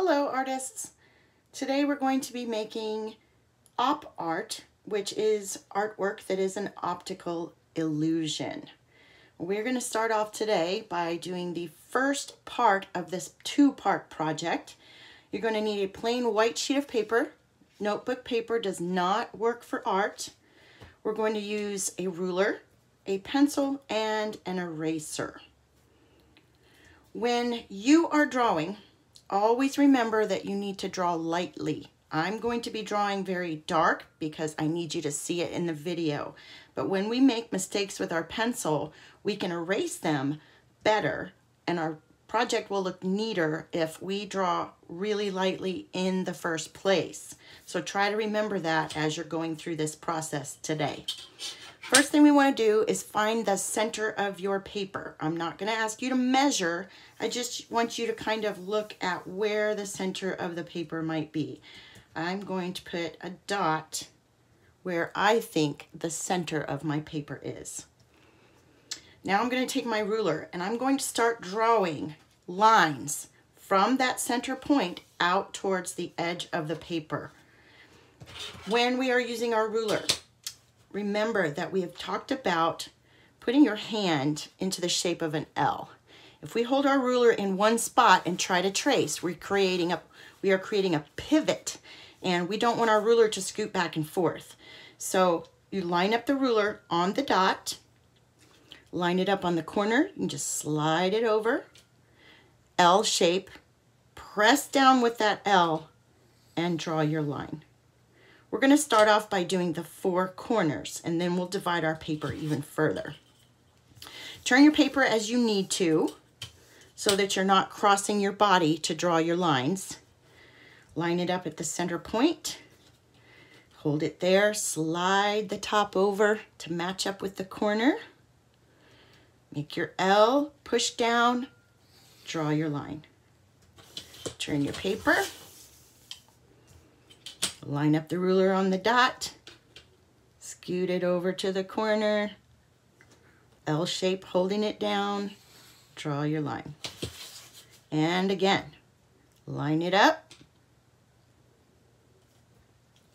Hello artists! Today we're going to be making op art, which is artwork that is an optical illusion. We're going to start off today by doing the first part of this two-part project. You're going to need a plain white sheet of paper. Notebook paper does not work for art. We're going to use a ruler, a pencil, and an eraser. When you are drawing, always remember that you need to draw lightly. I'm going to be drawing very dark because I need you to see it in the video. But when we make mistakes with our pencil, we can erase them better and our project will look neater if we draw really lightly in the first place. So try to remember that as you're going through this process today. First thing we want to do is find the center of your paper. I'm not going to ask you to measure. I just want you to kind of look at where the center of the paper might be. I'm going to put a dot where I think the center of my paper is. Now I'm going to take my ruler and I'm going to start drawing lines from that center point out towards the edge of the paper. When we are using our ruler, remember that we have talked about putting your hand into the shape of an L. If we hold our ruler in one spot and try to trace, we are creating a pivot, and we don't want our ruler to scoot back and forth. So you line up the ruler on the dot, line it up on the corner, you can just slide it over, L shape, press down with that L, and draw your line. We're going to start off by doing the four corners, and then we'll divide our paper even further. Turn your paper as you need to, so that you're not crossing your body to draw your lines. Line it up at the center point. Hold it there, slide the top over to match up with the corner. Make your L, push down, draw your line. Turn your paper. Line up the ruler on the dot, scoot it over to the corner, L shape holding it down, draw your line. And again, line it up,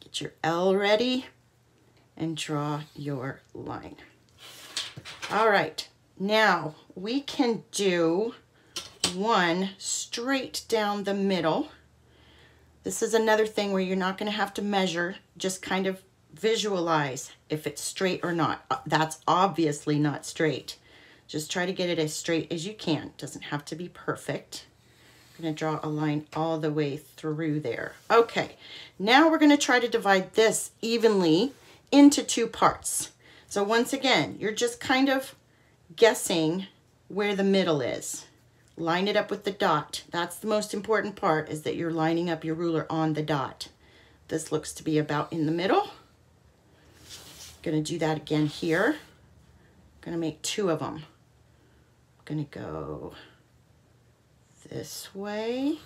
get your L ready, and draw your line. All right, now we can do one straight down the middle. This is another thing where you're not going to have to measure, just kind of visualize if it's straight or not. That's obviously not straight. Just try to get it as straight as you can. It doesn't have to be perfect. I'm going to draw a line all the way through there. Okay, now we're going to try to divide this evenly into two parts. So once again, you're just kind of guessing where the middle is. Line it up with the dot. That's the most important part, is that you're lining up your ruler on the dot. This looks to be about in the middle. Gonna do that again here. Gonna make two of them. Gonna go this way.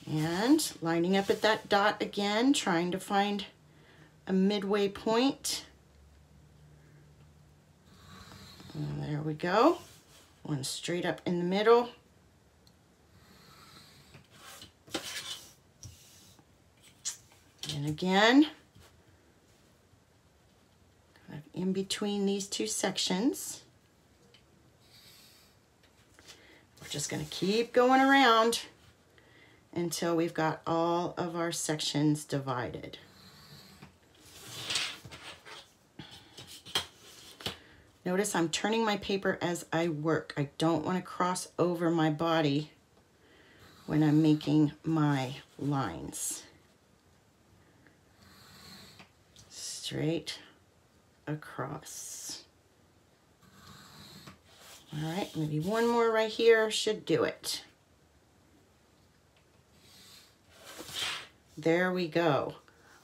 And lining up at that dot again, trying to find a midway point. And there we go. One straight up in the middle. And again, kind of in between these two sections. We're just going to keep going around until we've got all of our sections divided. Notice I'm turning my paper as I work. I don't want to cross over my body when I'm making my lines. Straight across. All right, maybe one more right here should do it. There we go.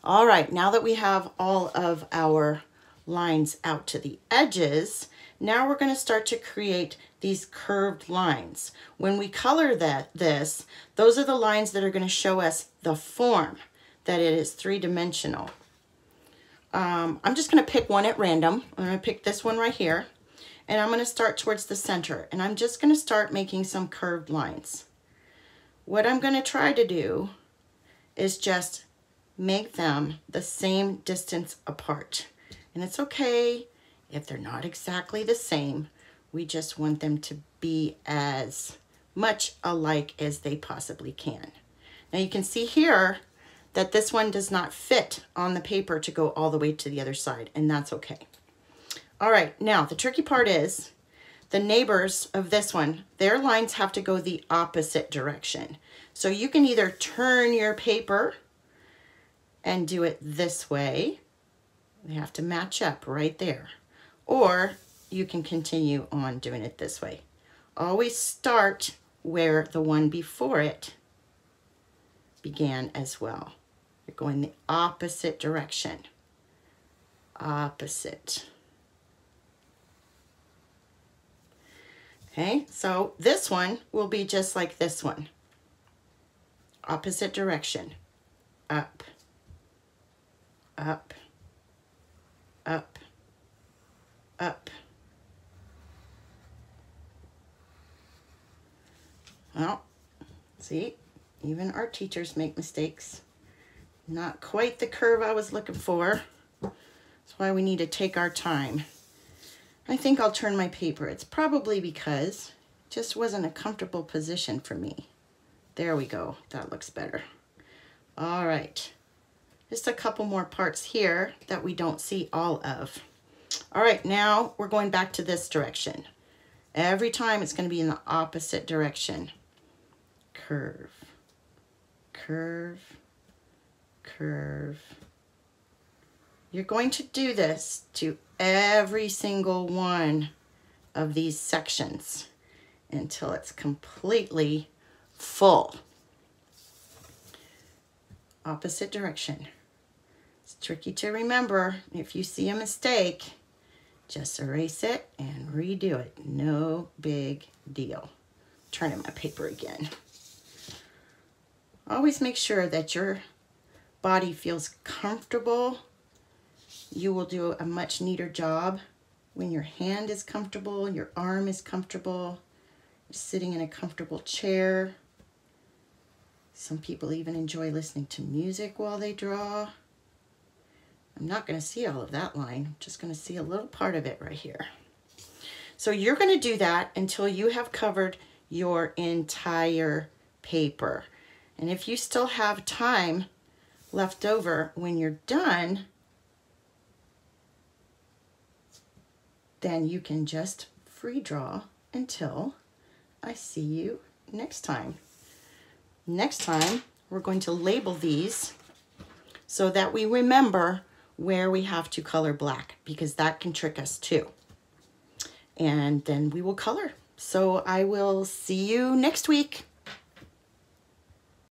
All right, now that we have all of our lines out to the edges, now we're going to start to create these curved lines. When we color this, those are the lines that are going to show us the form, that it is three-dimensional. I'm just going to pick one at random. I'm going to pick this one right here, and I'm going to start towards the center, and I'm just going to start making some curved lines. what I'm going to try to do is just make them the same distance apart. And it's okay if they're not exactly the same. We just want them to be as much alike as they possibly can. Now you can see here that this one does not fit on the paper to go all the way to the other side, and that's okay. All right, now the tricky part is the neighbors of this one, their lines have to go the opposite direction. So you can either turn your paper and do it this way. They have to match up right there. Or you can continue on doing it this way. Always start where the one before it began as well. You're going the opposite direction. Opposite. Okay, so this one will be just like this one. Opposite direction. Up, up, up, up. Well, see, even our teachers make mistakes. Not quite the curve I was looking for. That's why we need to take our time. I think I'll turn my paper. It's probably because it just wasn't a comfortable position for me. There we go. That looks better. All right. Just a couple more parts here that we don't see all of. All right, now we're going back to this direction. Every time it's going to be in the opposite direction. Curve, curve, curve. You're going to do this to every single one of these sections until it's completely full. Opposite direction. It's tricky to remember. If you see a mistake, just erase it and redo it. No big deal. Turning my paper again. Always make sure that your body feels comfortable. You will do a much neater job when your hand is comfortable, your arm is comfortable, you're sitting in a comfortable chair. Some people even enjoy listening to music while they draw. I'm not going to see all of that line. I'm just going to see a little part of it right here. So you're going to do that until you have covered your entire paper. And if you still have time left over when you're done, then you can just free draw until I see you next time. Next time, we're going to label these so that we remember where we have to color black, because that can trick us too. And then we will color. So I will see you next week.